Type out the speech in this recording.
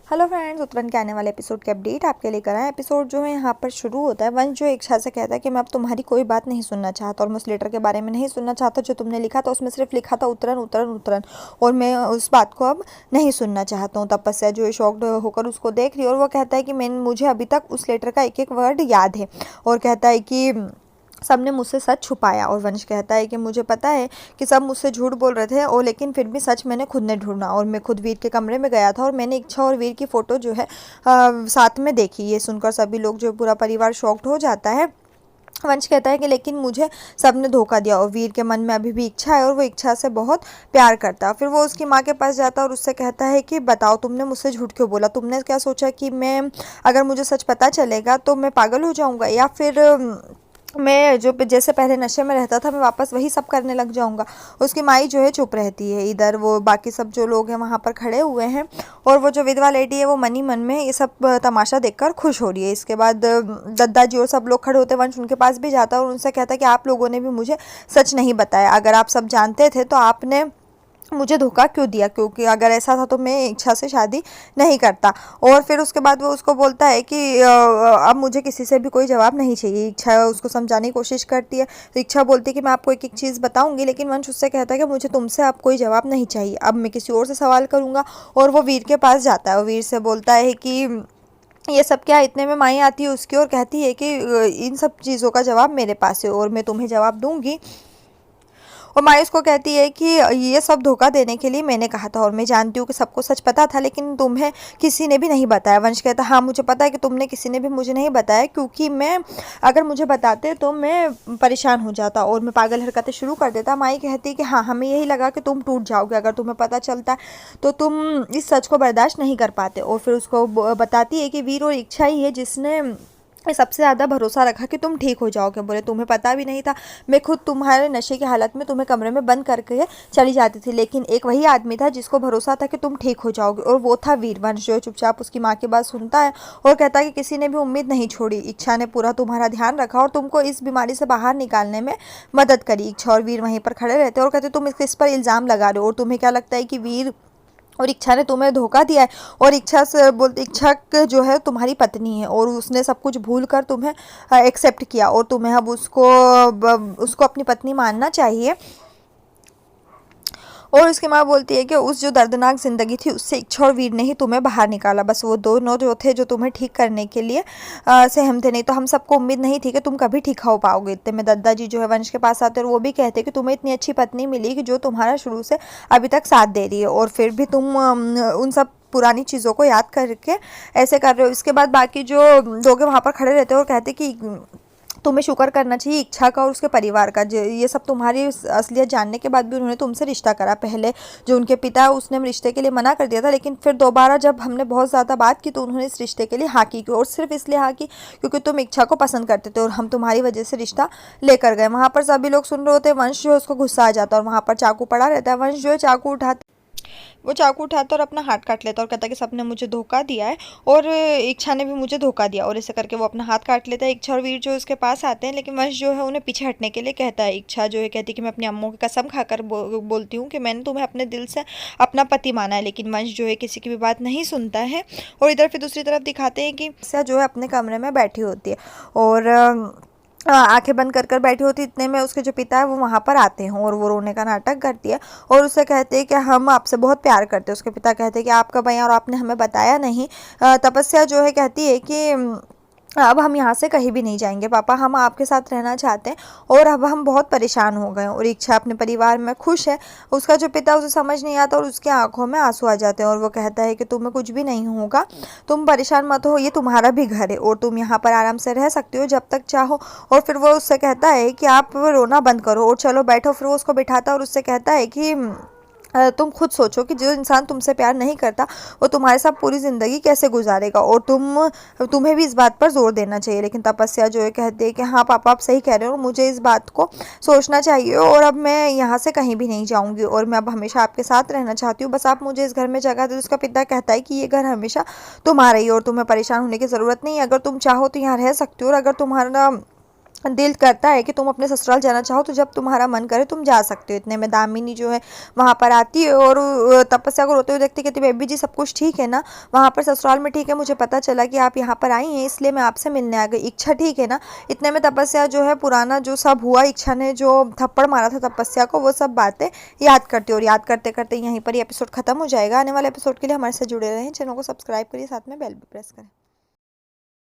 Hello friends, उत्तरायण के आने वाले एपिसोड के अपडेट आपके लिए कराएं। एपिसोड जो है यहाँ पर शुरू होता है। वंश जो इच्छा से कहता है कि मैं अब तुम्हारी कोई बात नहीं सुनना चाहता और मैं उस लेटर के बारे में नहीं सुनना चाहता जो तुमने लिखा था। उसमें सिर्फ लिखा था उत्तरन उत्तरन उत्तरन, और मैं उस बात को अब नहीं सुनना चाहता हूँ। तपस्या जो है शॉक्ड होकर उसको देख रही है और वो कहता है कि मुझे अभी तक उस लेटर का एक एक वर्ड याद है, और कहता है कि सबने मुझसे सच छुपाया। और वंश कहता है कि मुझे पता है कि सब मुझसे झूठ बोल रहे थे, और लेकिन फिर भी सच मैंने खुद ने ढूंढा, और मैं खुद वीर के कमरे में गया था और मैंने इच्छा और वीर की फ़ोटो जो है साथ में देखी। ये सुनकर सभी लोग जो पूरा परिवार शॉक्ड हो जाता है। वंश कहता है कि लेकिन मुझे सबने धोखा दिया, और वीर के मन में अभी भी इच्छा है और वो इच्छा से बहुत प्यार करता है। फिर वो उसकी माँ के पास जाता है और उससे कहता है कि बताओ, तुमने मुझसे झूठ क्यों बोला? तुमने क्या सोचा कि मैं, अगर मुझे सच पता चलेगा तो मैं पागल हो जाऊंगा, या फिर मैं जो जैसे पहले नशे में रहता था मैं वापस वही सब करने लग जाऊंगा? उसकी माई जो है चुप रहती है। इधर वो बाकी सब जो लोग हैं वहाँ पर खड़े हुए हैं, और वो जो विधवा लेडी है वो मनी मन में ये सब तमाशा देखकर खुश हो रही है। इसके बाद दद्दा जी और सब लोग खड़े होते हैं। वंश उनके पास भी जाता है और उनसे कहता है कि आप लोगों ने भी मुझे सच नहीं बताया। अगर आप सब जानते थे तो आपने मुझे धोखा क्यों दिया? क्योंकि अगर ऐसा था तो मैं इच्छा से शादी नहीं करता। और फिर उसके बाद वो उसको बोलता है कि अब मुझे किसी से भी कोई जवाब नहीं चाहिए। इच्छा उसको समझाने की कोशिश करती है, तो इच्छा बोलती है कि मैं आपको एक एक चीज़ बताऊंगी, लेकिन वंश उससे कहता है कि मुझे तुमसे अब कोई जवाब नहीं चाहिए, अब मैं किसी और से सवाल करूंगा। और वो वीर के पास जाता है और वीर से बोलता है कि ये सब क्या? इतने में माई आती है उसकी और कहती है कि इन सब चीज़ों का जवाब मेरे पास है और मैं तुम्हें जवाब दूंगी। और मायूस को कहती है कि ये सब धोखा देने के लिए मैंने कहा था, और मैं जानती हूँ कि सबको सच पता था, लेकिन तुम्हें किसी ने भी नहीं बताया। वंश कहता है हाँ, मुझे पता है कि तुमने किसी ने भी मुझे नहीं बताया, क्योंकि मैं, अगर मुझे बताते तो मैं परेशान हो जाता और मैं पागल हरकतें शुरू कर देता। माई कहती है कि हाँ, हमें यही लगा कि तुम टूट जाओगे अगर तुम्हें पता चलता, तो तुम इस सच को बर्दाश्त नहीं कर पाते। और फिर उसको बताती है कि वीर और इच्छा ही है जिसने सबसे ज़्यादा भरोसा रखा कि तुम ठीक हो जाओगे। बोले तुम्हें पता भी नहीं था, मैं खुद तुम्हारे नशे की हालत में तुम्हें कमरे में बंद करके चली जाती थी, लेकिन एक वही आदमी था जिसको भरोसा था कि तुम ठीक हो जाओगे, और वो था वीर। वंश जो चुपचाप उसकी माँ की बात सुनता है और कहता है कि किसी ने भी उम्मीद नहीं छोड़ी, इच्छा ने पूरा तुम्हारा ध्यान रखा और तुमको इस बीमारी से बाहर निकालने में मदद करी। इच्छा और वीर वहीं पर खड़े रहते और कहते तुम इस पर इल्ज़ाम लगा रहे हो, और तुम्हें क्या लगता है कि वीर और इच्छा ने तुम्हें धोखा दिया है? और इच्छा से बोलते, इच्छा जो है तुम्हारी पत्नी है और उसने सब कुछ भूल कर तुम्हें एक्सेप्ट किया, और तुम्हें अब उसको अपनी पत्नी मानना चाहिए। और उसकी माँ बोलती है कि उस जो दर्दनाक ज़िंदगी थी उससे इच्छा और वीर ने ही तुम्हें बाहर निकाला, बस वो दोनों जो थे जो तुम्हें ठीक करने के लिए सहम थे, नहीं तो हम सबको उम्मीद नहीं थी कि तुम कभी ठीक हो पाओगे। इतने में दादाजी जो है वंश के पास आते हैं और वो भी कहते हैं कि तुम्हें इतनी अच्छी पत्नी मिली कि जो तुम्हारा शुरू से अभी तक साथ दे रही है, और फिर भी तुम उन सब पुरानी चीज़ों को याद करके ऐसे कर रहे हो। इसके बाद बाकी जो लोग वहाँ पर खड़े रहते हैं और कहते कि तुम्हें शुक्र करना चाहिए इच्छा का और उसके परिवार का, ये सब तुम्हारी असलियत जानने के बाद भी उन्होंने तुमसे रिश्ता करा। पहले जो उनके पिता है उसने रिश्ते के लिए मना कर दिया था, लेकिन फिर दोबारा जब हमने बहुत ज़्यादा बात की तो उन्होंने इस रिश्ते के लिए हाँ की, और सिर्फ इसलिए हाँ की क्योंकि तुम इच्छा को पसंद करते थे और हम तुम्हारी वजह से रिश्ता लेकर गए। वहाँ पर सभी लोग सुन रहे होते हैं। वंश जो है उसको गुस्सा आ जाता है और वहाँ पर चाकू पड़ा रहता है। वंश जो है चाकू उठाता और अपना हाथ काट लेता और कहता है कि सबने मुझे धोखा दिया है और इच्छा ने भी मुझे धोखा दिया, और ऐसे करके वो अपना हाथ काट लेता है। इच्छा और वीर जो उसके पास आते हैं, लेकिन वंश जो है उन्हें पीछे हटने के लिए कहता है। इच्छा जो है कहती है कि मैं अपनी अम्मों की कसम खाकर बोलती हूँ कि मैंने तुम्हें अपने दिल से अपना पति माना है, लेकिन वंश जो है किसी की भी बात नहीं सुनता है। और इधर फिर दूसरी तरफ दिखाते हैं कि जो है अपने कमरे में बैठी होती है और आंखें बंद कर कर बैठी होती। इतने में उसके जो पिता है वो वहाँ पर आते हैं और वो रोने का नाटक करती है और उससे कहते हैं कि हम आपसे बहुत प्यार करते हैं। उसके पिता कहते हैं कि आपका भैया और आपने हमें बताया नहीं। तपस्या जो है कहती है कि अब हम यहाँ से कहीं भी नहीं जाएंगे पापा, हम आपके साथ रहना चाहते हैं और अब हम बहुत परेशान हो गए हैं। और इच्छा अपने परिवार में खुश है। उसका जो पिता उसे समझ नहीं आता और उसकी आंखों में आंसू आ जाते हैं और वो कहता है कि तुम्हें कुछ भी नहीं होगा, तुम परेशान मत हो, ये तुम्हारा भी घर है और तुम यहाँ पर आराम से रह सकते हो जब तक चाहो। और फिर वो उससे कहता है कि आप रोना बंद करो और चलो बैठो। फिर वो उसको बिठाता है और उससे कहता है कि तुम खुद सोचो कि जो इंसान तुमसे प्यार नहीं करता वो तुम्हारे साथ पूरी ज़िंदगी कैसे गुजारेगा, और तुम्हें भी इस बात पर जोर देना चाहिए। लेकिन तपस्या जो है कहती है कि हाँ पापा आप सही कह रहे हो और मुझे इस बात को सोचना चाहिए, और अब मैं यहाँ से कहीं भी नहीं जाऊँगी और मैं अब हमेशा आपके साथ रहना चाहती हूँ, बस आप मुझे इस घर में जगह दे। उसका पिता कहता है कि ये घर हमेशा तुम्हारा ही और तुम्हें परेशान होने की ज़रूरत नहीं है, अगर तुम चाहो तो यहाँ रह सकते हो, और अगर तुम्हारा दिल करता है कि तुम अपने ससुराल जाना चाहो तो जब तुम्हारा मन करे तुम जा सकते हो। इतने में दामिनी जो है वहाँ पर आती है और तपस्या को रोते हुए देखती, कहती बेबी जी सब कुछ ठीक है ना, वहाँ पर ससुराल में ठीक है, मुझे पता चला कि आप यहाँ पर आई हैं इसलिए मैं आपसे मिलने आ गई, इच्छा ठीक है ना। इतने में तपस्या जो है पुराना जो सब हुआ, इच्छा ने जो थप्पड़ मारा था तपस्या को, वो सब बातें याद करती है और याद करते करते यहीं पर ये एपिसोड खत्म हो जाएगा। आने वाले एपिसोड के लिए हमारे साथ जुड़े रहें, चैनल को सब्सक्राइब करिए, साथ में बेल भी प्रेस करें।